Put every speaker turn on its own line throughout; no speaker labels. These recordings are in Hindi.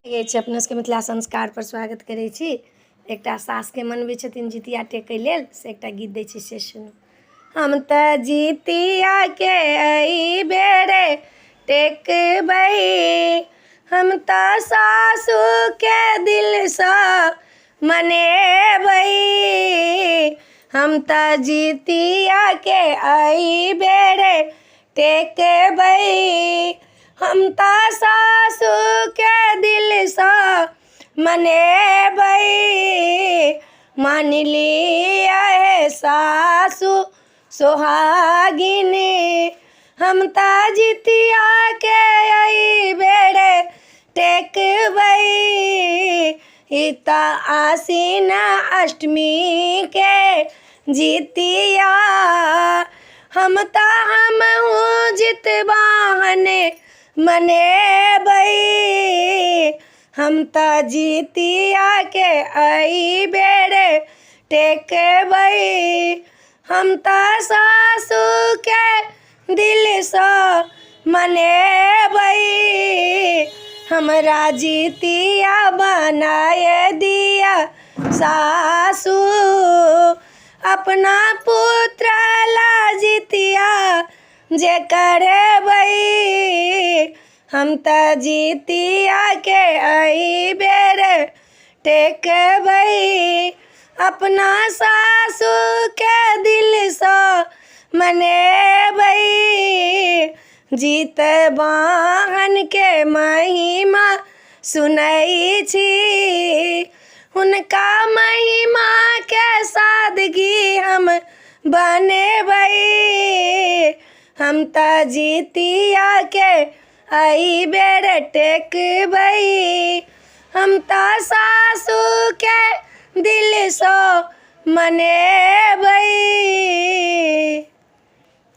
अपना सबके मिथिला संस्कार पर स्वागत करै छी। एकटा सास के मनबै छथिन जितिया टेकै लेल, से एकटा गीत दै छी से सुनू। हम तऽ जितिया के एहि बेरे टेकबै, हम तऽ सासू के दिलसँ मनेबै, हम तऽ जितिया के एहि बेरे टेकबै, हम तऽ सासू के दिलसँ मनेबै। मान लिअ सासू सोहागिन, हम तऽ जितिया के एहि बेरे टेकबै। ई तऽ आसिन अष्टमी के जितिया, हम तऽ हमहूँ जितवाहन मनेबै, हम तऽ जितिया के एहि बेरे टेकबै, हम तऽ सासू के दिलसँ मनेबै। हमरा जितिया बनाए दिया सासू, अपना पुत्र ला जितिया जे करेबै, हम तऽ जितिया के एहि बेरे टेकबै, अपना सासू के दिलसँ मनेबै। जितवाहन के महिमा सुनै छी, हुनका महिमा के सादगी हम बनेबै, हम तऽ जितिया के एहि बेरे टेकबै, हम तऽ सासू के दिलसँ मनेबै।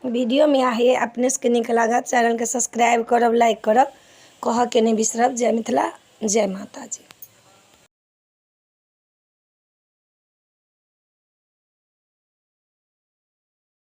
वीडियो में आहे अपने सबके नीक लागत, चैनल के सब्सक्राइब करब, लाइक करब, कहऽ के नहीं बिसरब। जय मिथिला, जय माता जी।